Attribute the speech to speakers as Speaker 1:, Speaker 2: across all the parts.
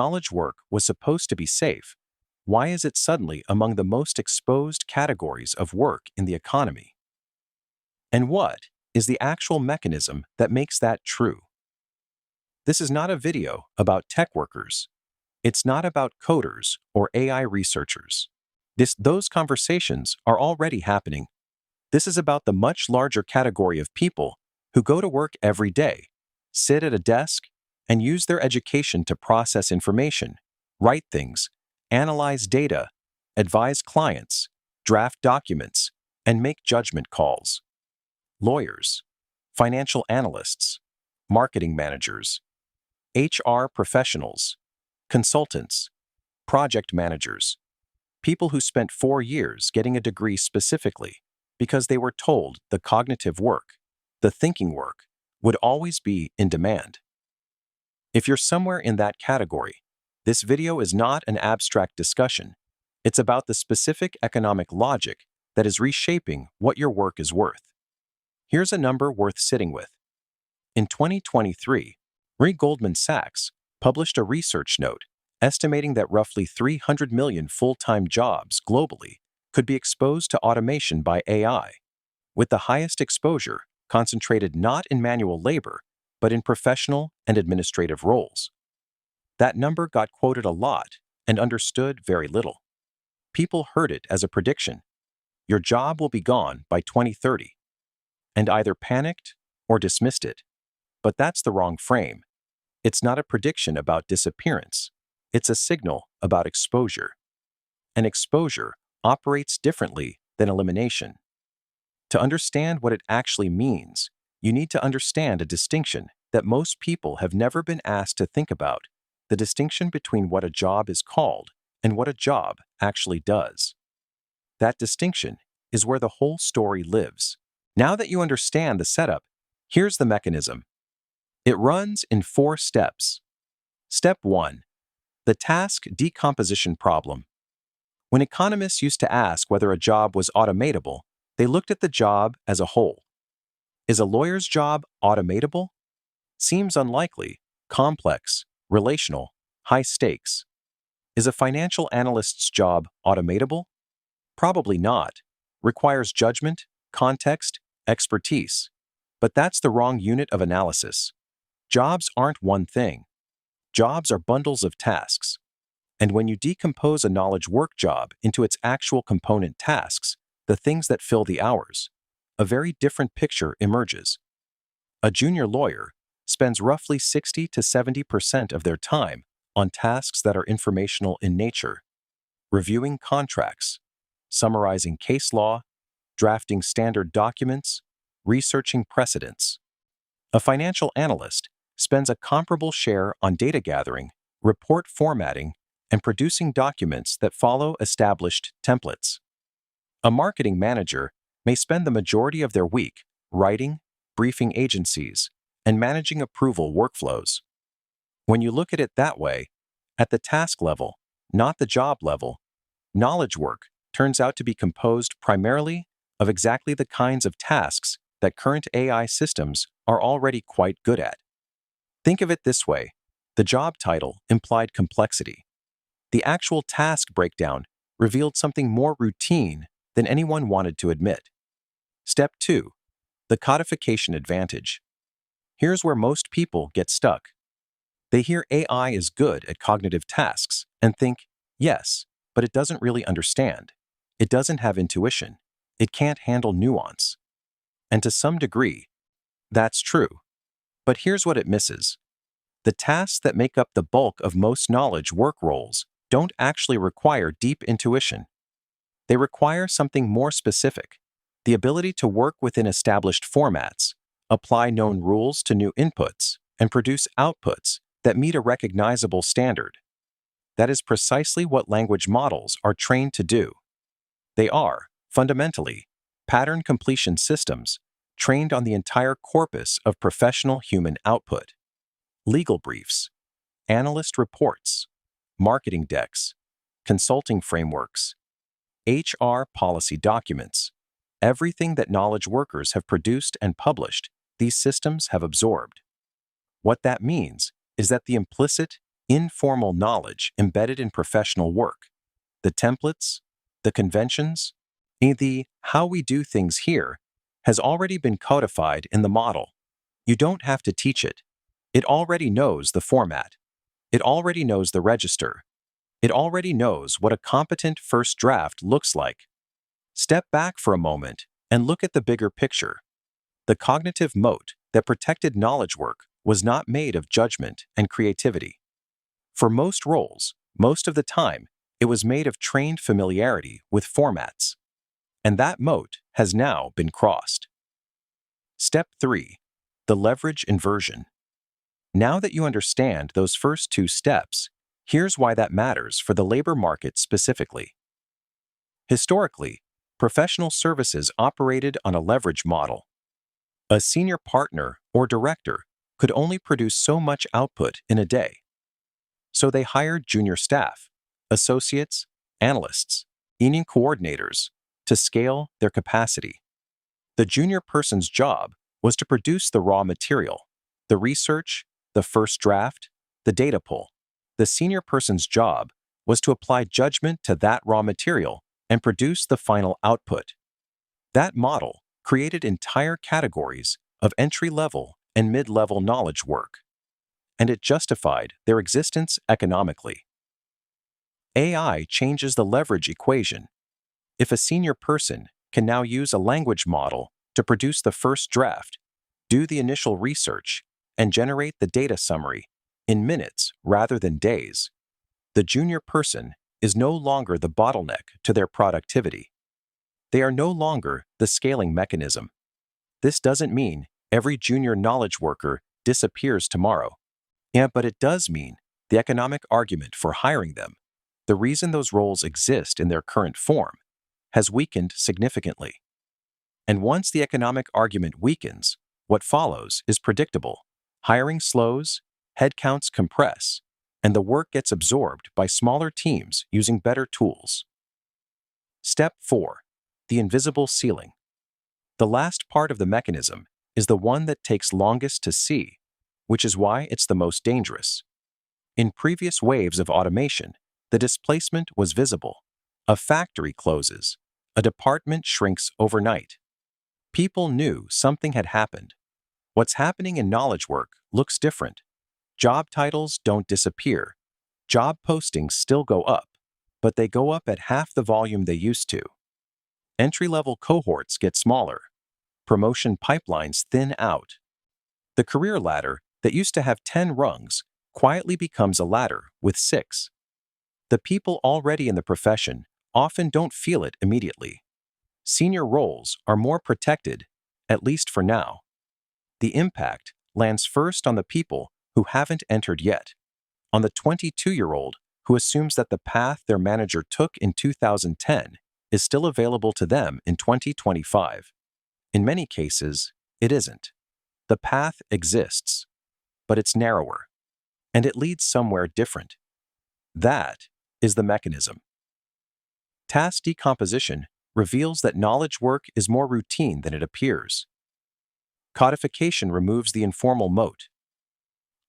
Speaker 1: Knowledge work was supposed to be safe, why is it suddenly among the most exposed categories of work in the economy? And what is the actual mechanism that makes that true? This is not a video about tech workers. It's not about coders or AI researchers. Those conversations are already happening. This is about the much larger category of people who go to work every day, sit at a desk, and use their education to process information, write things, analyze data, advise clients, draft documents, and make judgment calls. Lawyers, financial analysts, marketing managers, HR professionals, consultants, project managers, people who spent 4 years getting a degree specifically because they were told the cognitive work, the thinking work, would always be in demand. If you're somewhere in that category, this video is not an abstract discussion. It's about the specific economic logic that is reshaping what your work is worth. Here's a number worth sitting with. In 2023, Goldman Sachs published a research note estimating that roughly 300 million full-time jobs globally could be exposed to automation by AI, with the highest exposure concentrated not in manual labor, but in professional and administrative roles. That number got quoted a lot and understood very little. People heard it as a prediction. Your job will be gone by 2030, and either panicked or dismissed it. But that's the wrong frame. It's not a prediction about disappearance. It's a signal about exposure. And exposure operates differently than elimination. To understand what it actually means, you need to understand a distinction that most people have never been asked to think about, the distinction between what a job is called and what a job actually does. That distinction is where the whole story lives. Now that you understand the setup, here's the mechanism. It runs in 4 steps. Step 1. The task decomposition problem. When economists used to ask whether a job was automatable, they looked at the job as a whole. Is a lawyer's job automatable? Seems unlikely, complex, relational, high stakes. Is a financial analyst's job automatable? Probably not. Requires judgment, context, expertise. But that's the wrong unit of analysis. Jobs aren't one thing. Jobs are bundles of tasks. And when you decompose a knowledge work job into its actual component tasks, the things that fill the hours, a very different picture emerges. A junior lawyer spends roughly 60 to 70% of their time on tasks that are informational in nature, reviewing contracts, summarizing case law, drafting standard documents, researching precedents. A financial analyst spends a comparable share on data gathering, report formatting, and producing documents that follow established templates. A marketing manager may spend the majority of their week writing, briefing agencies, and managing approval workflows. When you look at it that way, at the task level, not the job level, knowledge work turns out to be composed primarily of exactly the kinds of tasks that current AI systems are already quite good at. Think of it this way: the job title implied complexity. The actual task breakdown revealed something more routine than anyone wanted to admit. Step 2. The codification advantage. Here's where most people get stuck. They hear AI is good at cognitive tasks and think, yes, but it doesn't really understand. It doesn't have intuition. It can't handle nuance. And to some degree, that's true. But here's what it misses. The tasks that make up the bulk of most knowledge work roles don't actually require deep intuition. They require something more specific: the ability to work within established formats, apply known rules to new inputs, and produce outputs that meet a recognizable standard. That is precisely what language models are trained to do. They are, fundamentally, pattern completion systems trained on the entire corpus of professional human output. Legal briefs, analyst reports, marketing decks, consulting frameworks, HR policy documents. Everything that knowledge workers have produced and published, these systems have absorbed. What that means is that the implicit, informal knowledge embedded in professional work. The templates, the conventions, and the how we do things here has already been codified in the model. You don't have to teach it. It already knows the format. It already knows the register. It already knows what a competent first draft looks like. Step back for a moment and look at the bigger picture. The cognitive moat that protected knowledge work was not made of judgment and creativity. For most roles, most of the time, it was made of trained familiarity with formats. And that moat has now been crossed. Step 3. The leverage inversion. Now that you understand those first two steps, here's why that matters for the labor market specifically. Historically, professional services operated on a leverage model. A senior partner or director could only produce so much output in a day. So they hired junior staff, associates, analysts, union coordinators to scale their capacity. The junior person's job was to produce the raw material, the research, the first draft, the data pull. The senior person's job was to apply judgment to that raw material and produce the final output. That model created entire categories of entry-level and mid-level knowledge work, and it justified their existence economically. AI changes the leverage equation. If a senior person can now use a language model to produce the first draft, do the initial research, and generate the data summary in minutes rather than days, the junior person is no longer the bottleneck to their productivity. They are no longer the scaling mechanism. This doesn't mean every junior knowledge worker disappears tomorrow. Yeah, but it does mean the economic argument for hiring them, the reason those roles exist in their current form, has weakened significantly. And once the economic argument weakens, what follows is predictable. Hiring slows, headcounts compress, and the work gets absorbed by smaller teams using better tools. Step 4. The invisible ceiling. The last part of the mechanism is the one that takes longest to see, which is why it's the most dangerous. In previous waves of automation, the displacement was visible. A factory closes. A department shrinks overnight. People knew something had happened. What's happening in knowledge work looks different. Job titles don't disappear. Job postings still go up, but they go up at half the volume they used to. Entry-level cohorts get smaller. Promotion pipelines thin out. The career ladder that used to have 10 rungs quietly becomes a ladder with 6. The people already in the profession often don't feel it immediately. Senior roles are more protected, at least for now. The impact lands first on the people who haven't entered yet, on the 22-year-old who assumes that the path their manager took in 2010 is still available to them in 2025. In many cases, it isn't. The path exists, but it's narrower, and it leads somewhere different. That is the mechanism. Task decomposition reveals that knowledge work is more routine than it appears. Codification removes the informal moat.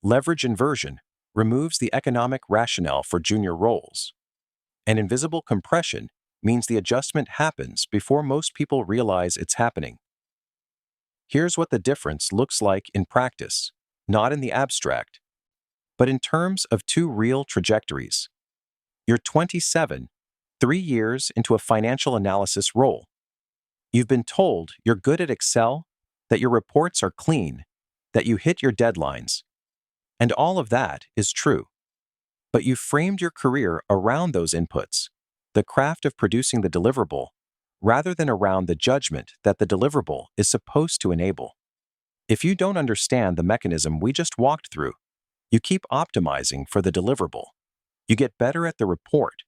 Speaker 1: Leverage inversion removes the economic rationale for junior roles. And invisible compression means the adjustment happens before most people realize it's happening. Here's what the difference looks like in practice, not in the abstract, but in terms of two real trajectories. You're 27, 3 years into a financial analysis role. You've been told you're good at Excel, that your reports are clean, that you hit your deadlines. And all of that is true. But you framed your career around those inputs, the craft of producing the deliverable, rather than around the judgment that the deliverable is supposed to enable. If you don't understand the mechanism we just walked through, you keep optimizing for the deliverable. You get better at the report.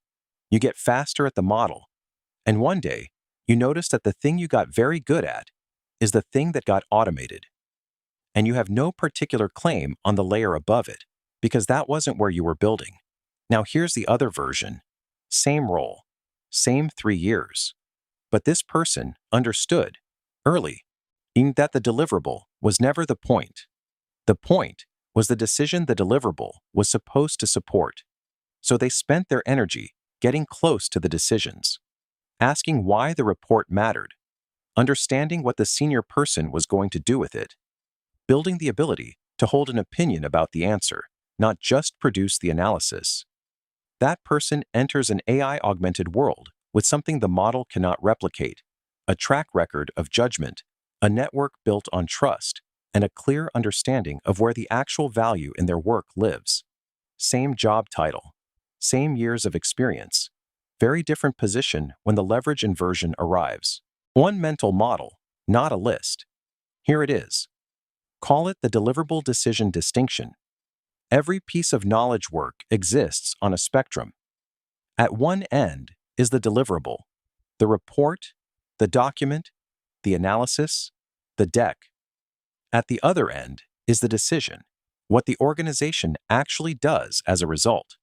Speaker 1: You get faster at the model. And one day, you notice that the thing you got very good at is the thing that got automated. And you have no particular claim on the layer above it, because that wasn't where you were building. Now here's the other version. Same role, same 3 years. But this person understood, early, that the deliverable was never the point. The point was the decision the deliverable was supposed to support. So they spent their energy getting close to the decisions, asking why the report mattered, understanding what the senior person was going to do with it, building the ability to hold an opinion about the answer, not just produce the analysis. That person enters an AI-augmented world with something the model cannot replicate: a track record of judgment, a network built on trust, and a clear understanding of where the actual value in their work lives. Same job title, same years of experience, very different position when the leverage inversion arrives. One mental model, not a list. Here it is. Call it the deliverable-decision distinction. Every piece of knowledge work exists on a spectrum. At one end is the deliverable, the report, the document, the analysis, the deck. At the other end is the decision, what the organization actually does as a result.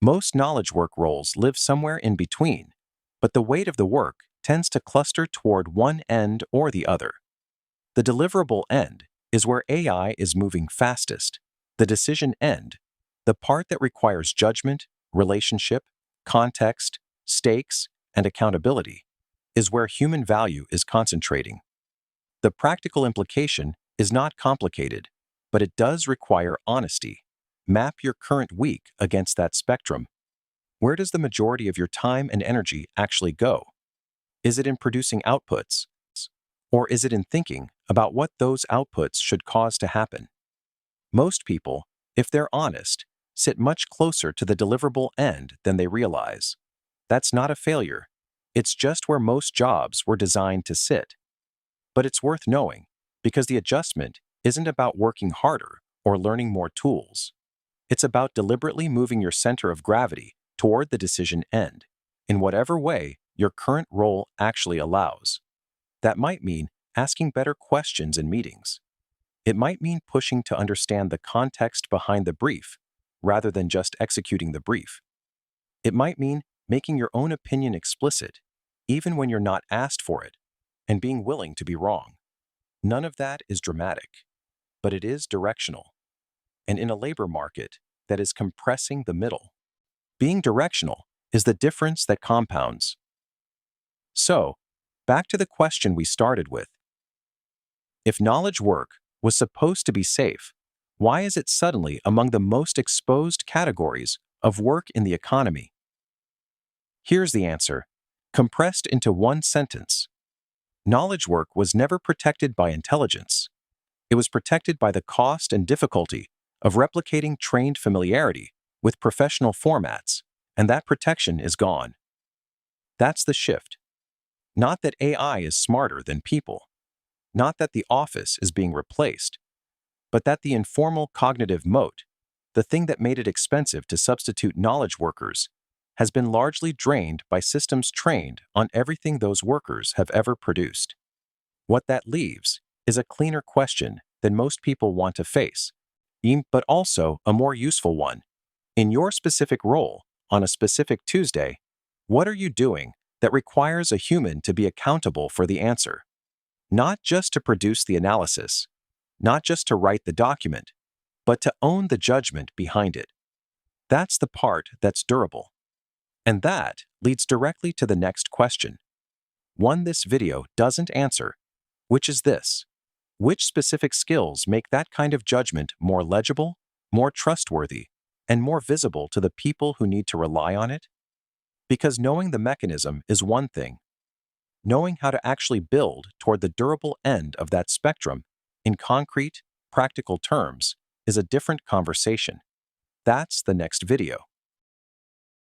Speaker 1: Most knowledge work roles live somewhere in between, but the weight of the work tends to cluster toward one end or the other. The deliverable end is where AI is moving fastest. The decision end, the part that requires judgment, relationship, context, stakes, and accountability, is where human value is concentrating. The practical implication is not complicated, but it does require honesty. Map your current week against that spectrum. Where does the majority of your time and energy actually go? Is it in producing outputs? Or is it in thinking about what those outputs should cause to happen? Most people, if they're honest, sit much closer to the deliverable end than they realize. That's not a failure. It's just where most jobs were designed to sit. But it's worth knowing, because the adjustment isn't about working harder or learning more tools. It's about deliberately moving your center of gravity toward the decision end, in whatever way your current role actually allows. That might mean asking better questions in meetings. It might mean pushing to understand the context behind the brief, rather than just executing the brief. It might mean making your own opinion explicit, even when you're not asked for it, and being willing to be wrong. None of that is dramatic, but it is directional. And in a labor market that is compressing the middle, being directional is the difference that compounds. So, back to the question we started with. If knowledge work was supposed to be safe, why is it suddenly among the most exposed categories of work in the economy? Here's the answer, compressed into one sentence. Knowledge work was never protected by intelligence. It was protected by the cost and difficulty of replicating trained familiarity with professional formats, and that protection is gone. That's the shift. Not that AI is smarter than people, not that the office is being replaced, but that the informal cognitive moat, the thing that made it expensive to substitute knowledge workers, has been largely drained by systems trained on everything those workers have ever produced. What that leaves is a cleaner question than most people want to face, but also a more useful one. In your specific role, on a specific Tuesday, what are you doing that requires a human to be accountable for the answer? Not just to produce the analysis, not just to write the document, but to own the judgment behind it. That's the part that's durable. And that leads directly to the next question, one this video doesn't answer, which is this: which specific skills make that kind of judgment more legible, more trustworthy, and more visible to the people who need to rely on it? Because knowing the mechanism is one thing. Knowing how to actually build toward the durable end of that spectrum in concrete, practical terms is a different conversation. That's the next video.